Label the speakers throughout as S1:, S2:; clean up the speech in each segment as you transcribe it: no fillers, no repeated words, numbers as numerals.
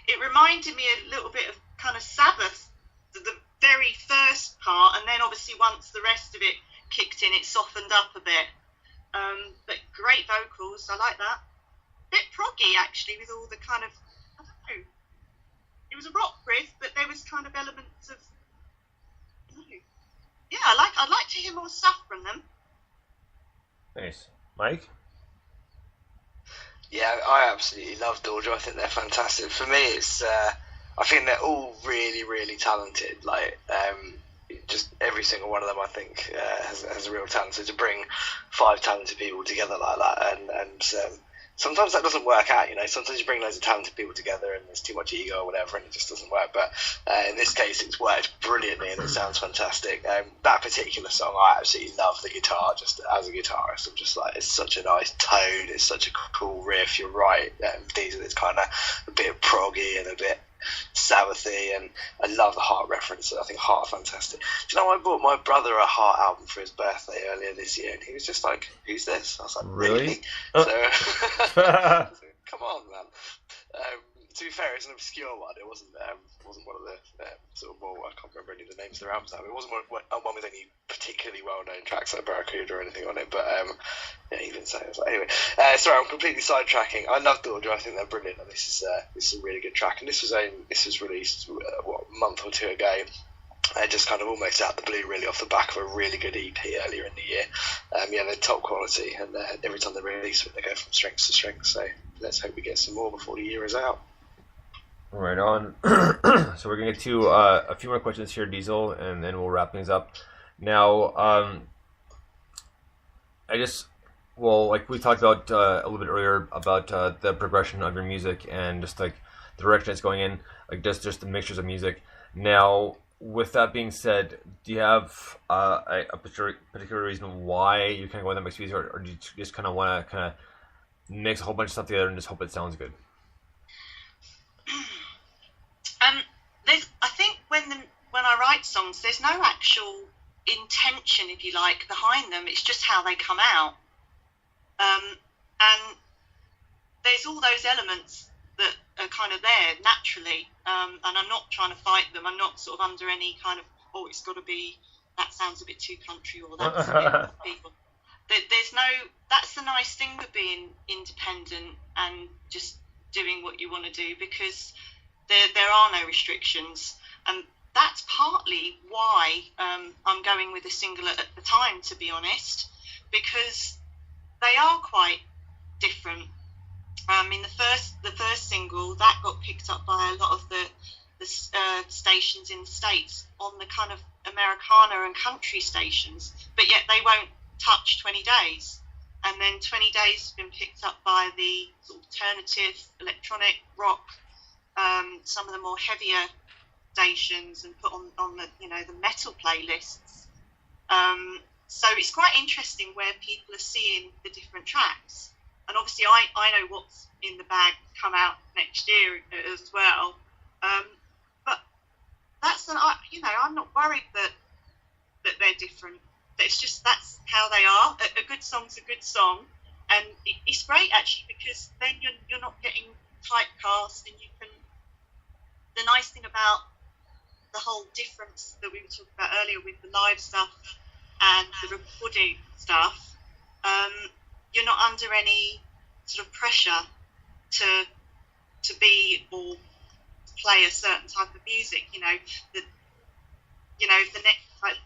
S1: it reminded me a little bit of kind of Sabbath, the very first part, and then obviously once the rest of it kicked in, it softened up a bit. But great vocals, I like that. Bit proggy actually, with all the kind of, I don't know, it was a rock riff, but there was kind of elements of, I don't know. Yeah, I'd like to hear more stuff from them.
S2: Nice. Mike?
S3: Yeah, I absolutely love Dordrecht. I think they're fantastic. For me, it's I think they're all really, really talented. Like, just every single one of them, I think, has a real talent. So to bring 5 talented people together like that, and sometimes that doesn't work out. You know, sometimes you bring loads of talented people together, and there's too much ego or whatever, and it just doesn't work. But in this case, it's worked brilliantly, and it sounds fantastic. That particular song, I absolutely love the guitar. Just as a guitarist, I'm just like, it's such a nice tone. It's such a cool riff. You're right. Diesel is kind of a bit proggy and a bit Sabbathy, and I love the Heart reference. I think Heart are fantastic. Do you know, I bought my brother a Heart album for his birthday earlier this year, and he was just like, "Who's this?" I was like, "Really?" So, come on, man. To be fair, it's an obscure one. It wasn't one of the sort of more, I can't remember any of the names of their albums now. It wasn't one with any particularly well-known tracks like Barracuda or anything on it, but yeah, he didn't say it. Anyway, sorry, I'm completely sidetracking. I love Dordrecht. I think they're brilliant, and this is a really good track. And this was released a month or two ago. Just kind of almost out the blue, really, off the back of a really good EP earlier in the year. Yeah, they're top quality, and every time they release it, they go from strength to strength. So let's hope we get some more before the year is out.
S2: Right on. So we're going to get to a few more questions here, Diesel, and then we'll wrap things up. Now, like we talked about a little bit earlier about the progression of your music and just like the direction it's going in, like just the mixtures of music. Now, with that being said, do you have a particular reason why you kind of go in that mixed music, or do you just kind of want to kind of mix a whole bunch of stuff together and just hope it sounds good?
S1: I think when I write songs, there's no actual intention, if you like, behind them. It's just how they come out. And there's all those elements that are kind of there naturally. And I'm not trying to fight them. I'm not sort of under any kind of, oh, it's got to be, that sounds a bit too country, or that's a bit people. There's no, that's the nice thing of being independent and just doing what you want to do, because there are no restrictions, and that's partly why I'm going with a single at the time, to be honest, because they are quite different. I mean, the first single that got picked up by a lot of the stations in the States on the kind of Americana and country stations, but yet they won't touch 20 Days. And then 20 Days has been picked up by the sort of alternative electronic rock, some of the more heavier stations, and put on the the metal playlists. So it's quite interesting where people are seeing the different tracks. And obviously I know what's in the bag to come out next year as well. But that's I'm not worried that they're different. It's just that's how they are. A good song's a good song, and it's great actually, because then you're not getting typecast, and you can. The nice thing about the whole difference that we were talking about earlier with the live stuff and the recording stuff, you're not under any sort of pressure to be or play a certain type of music. The next, like,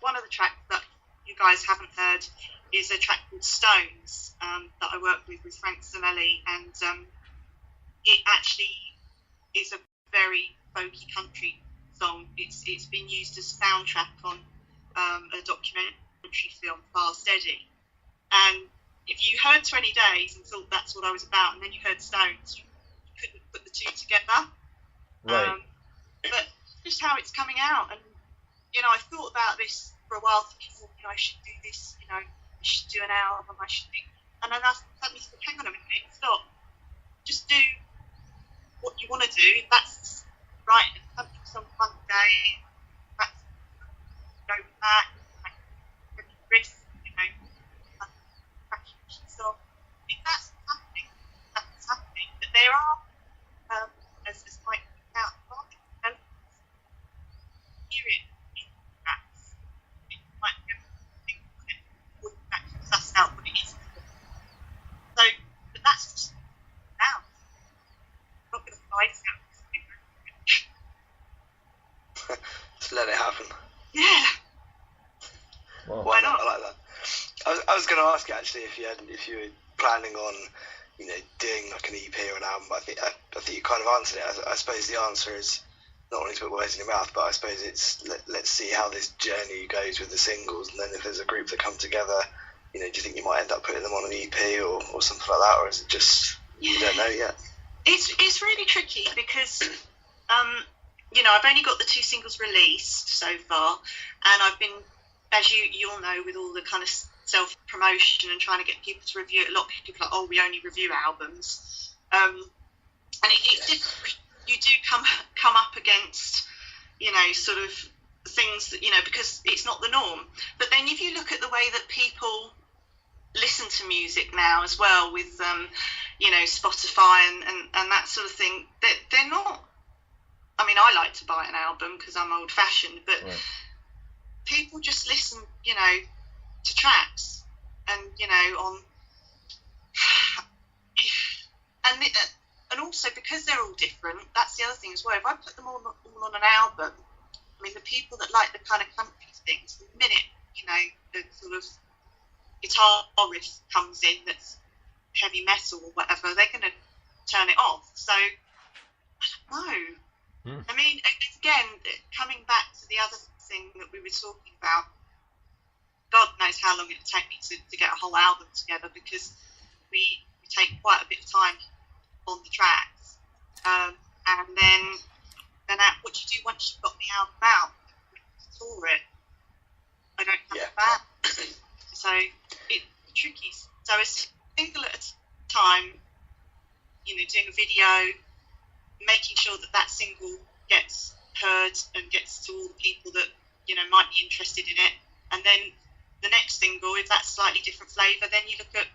S1: one of the tracks that you guys haven't heard is a track called Stones that I work with Frank Zamelli, and it actually is a very folky country song. It's been used as soundtrack on a documentary film, Fast Eddie. And if you heard 20 Days and thought that's what I was about, and then you heard Stones, you couldn't put the two together.
S2: Right.
S1: But just how it's coming out, and I thought about this for a while, thinking, I should do this, I should do an album, and then I suddenly thought, hang on a minute, stop, just do what you want to do. That's right, something some fun day, that's go with that, risk, so if that's happening, but there are, as voice out.
S3: Just let it happen.
S1: Yeah.
S2: Well,
S1: Why not?
S3: I like that. I was going to ask you actually if you were planning on, doing like an EP or an album. But I think you kind of answered it. I suppose the answer is not only to put words in your mouth, but I suppose it's let's see how this journey goes with the singles, and then if there's a group that come together, do you think you might end up putting them on an EP or something like that, or is it just you don't know yet?
S1: It's really tricky because I've only got the 2 singles released so far, and I've been, as you all know, with all the kind of self-promotion and trying to get people to review it, a lot of people are like, oh, we only review albums, and you do come up against sort of things that because it's not the norm. But then if you look at the way that people listen to music now as well, with Spotify and that sort of thing, they're not, I mean, I like to buy an album because I'm old fashioned, but people just listen to tracks and on and also because they're all different, that's the other thing as well. If I put them all on an album, I mean, the people that like the kind of country things, the minute the sort of guitar riff comes in that's heavy metal or whatever, they're going to turn it off. So I don't know. I mean, again, coming back to the other thing that we were talking about, God knows how long it'll take me to get a whole album together, because we take quite a bit of time on the tracks, and then what do you do once you've got the album out? Tour it. I don't have a band, so it's tricky. So a single at a time, doing a video, making sure that single gets heard and gets to all the people that might be interested in it, and then the next single, if that's slightly different flavour, then you look at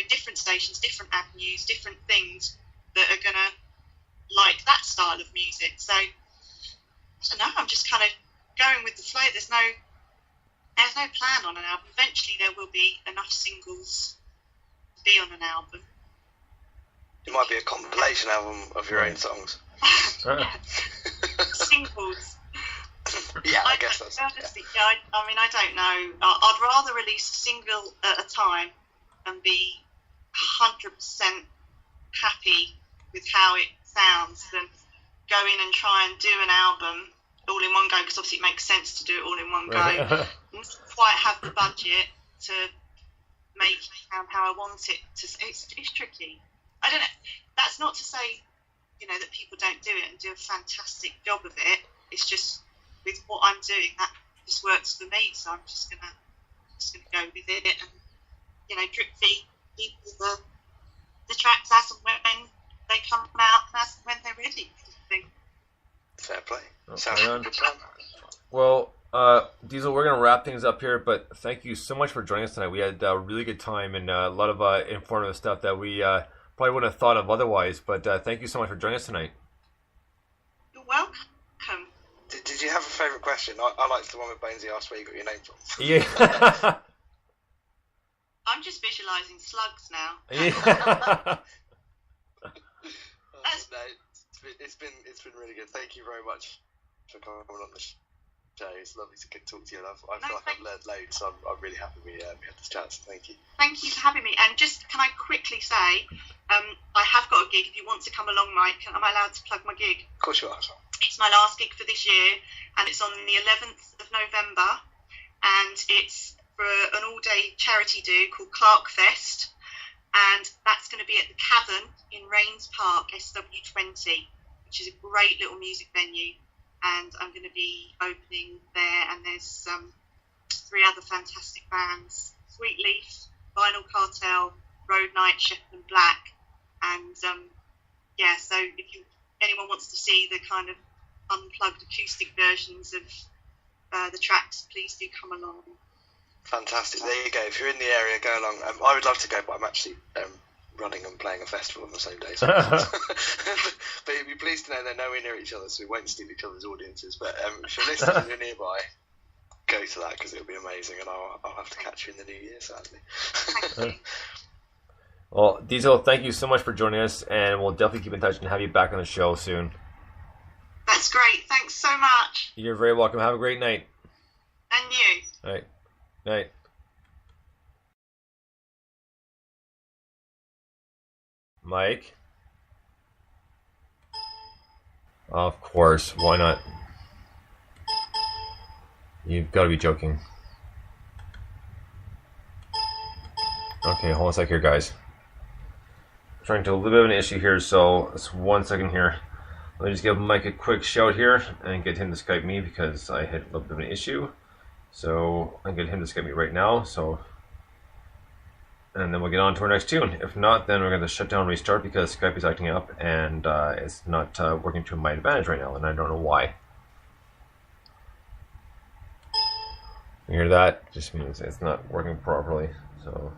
S1: different stations, different avenues, different things that are going to like that style of music. So I don't know, I'm just kind of going with the flow. There's no plan on an album. Eventually there will be enough singles to be on an album.
S3: It might be a compilation album of your own songs.
S1: Singles.
S3: Yeah, I guess that's...
S1: Honestly, I mean, I don't know. I'd rather release a single at a time and be 100% happy with how it sounds than go in and try and do an album all in one go, because obviously it makes sense to do it all in one go. Not quite have the budget to make it sound how I want it to. It's tricky. I don't know. That's not to say, that people don't do it and do a fantastic job of it. It's just with what I'm doing, that just works for me. So I'm just gonna go with it and drip feed people the tracks as and when they come out and as and when they're ready.
S3: Fair play. Sounds like a good plan.
S2: Well, Dieselle, we're going to wrap things up here, but thank you so much for joining us tonight. We had a really good time and a lot of informative stuff that we probably wouldn't have thought of otherwise, but thank you so much for joining us tonight.
S1: You're welcome.
S3: Did you have a favourite question? I liked the one with Bonesy asked where you got your name from.
S2: Yeah.
S1: I'm just visualising slugs now.
S2: Yeah.
S3: It's been really good. Thank you very much for coming on the show. It's lovely to talk to you. I feel like I've learned loads, so I'm really happy we had this chance. Thank you.
S1: Thank you for having me. And just can I quickly say, I have got a gig. If you want to come along, Mike, am I allowed to plug my gig?
S3: Of course you are.
S1: It's my last gig for this year, and it's on the 11th of November, and it's for an all-day charity do called Clark Fest, and that's going to be at the Cavern in Rains Park, SW20, which is a great little music venue, and I'm going to be opening there, and there's 3 other fantastic bands: Sweet Leaf, Vinyl Cartel, Road Night, Shepherd Black, and so if anyone wants to see the kind of unplugged acoustic versions of the tracks, please do come along.
S3: Fantastic. There you go. If you're in the area, go along. I would love to go, but I'm actually running and playing a festival on the same day. So. But you'd be pleased to know they're nowhere near each other, so we won't steal each other's audiences. But if you're listening and you're nearby, go to that, because it'll be amazing, and I'll have to catch you in the new year, sadly.
S2: Well, Dieselle, thank you so much for joining us, and we'll definitely keep in touch and have you back on the show soon.
S1: That's great. Thanks so much.
S2: You're very welcome. Have a great night.
S1: And you.
S2: All right. Night. Mike? Of course. Why not? You've got to be joking. Okay, hold on a sec here, guys. I'm trying to a little bit of an issue here, so it's 1 second here. Let me just give Mike a quick shout here and get him to Skype me because I had a little bit of an issue. So I can get him to Skype me right now. And then we'll get on to our next tune. If not, then we're going to shut down and restart because Skype is acting up and it's not working to my advantage right now, and I don't know why. You hear that? Just means it's not working properly. So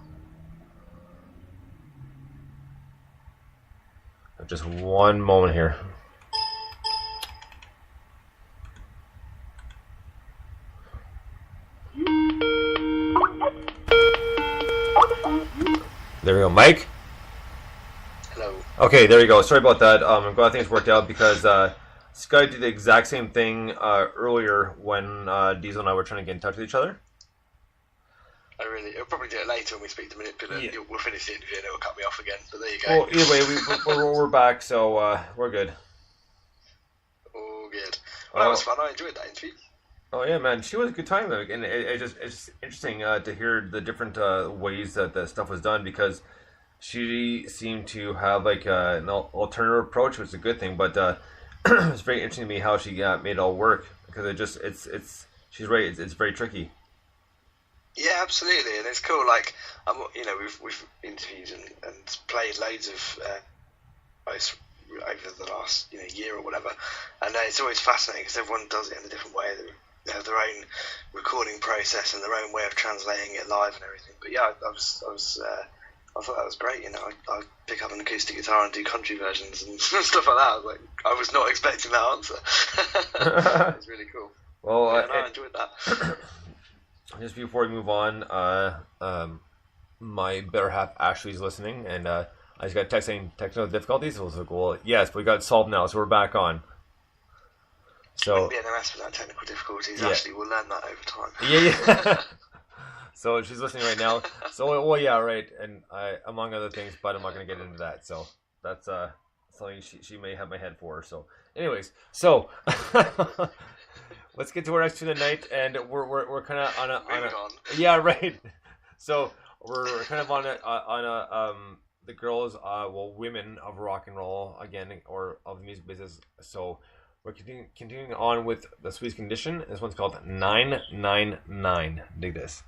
S2: just 1 moment here. There we go, Mike.
S3: Hello.
S2: Okay, there you go. Sorry about that. I'm glad things worked out because Skype did the exact same thing earlier when Dieselle and I were trying to get in touch with each other.
S3: It'll probably do it later when we speak to Manipulator. Yeah. We'll finish the interview and it'll cut me off again. But there you go.
S2: Well, either way, we're back, so we're good.
S3: Oh, good. Well, that was fun. I enjoyed that interview.
S2: Oh yeah, man, she was a good time, and it's interesting to hear the different ways that the stuff was done because she seemed to have like an alternative approach, which is a good thing. But it's very interesting to me how she made it all work because she's right. It's very tricky.
S3: Yeah, absolutely, and it's cool. Like, we've interviewed and played loads of over the last year or whatever, and it's always fascinating because everyone does it in a different way. They have their own recording process and their own way of translating it live and everything. But yeah, I thought that was great. I'd pick up an acoustic guitar and do country versions and stuff like that. I was not expecting that answer. It was really cool.
S2: Well,
S3: I enjoyed that.
S2: Just before we move on, my better half Ashley is listening, and I just got a text saying technical difficulties. So I was like, well, yes, but we got it solved now, so we're back on. So
S3: be an MS without technical difficulties. Yeah. Actually, we'll learn that over time.
S2: Yeah. So she's listening right now. So well, yeah, right, and among other things, but I'm not going to get into that. So that's something she may have my head for. So, anyways, so let's get to our next tune of the night, and we're kind of on a yeah, right. So we're kind of on a the girls, women of rock and roll again, or of the music business. So we're continuing on with the Sweetest Condition. This one's called 999. Dig this.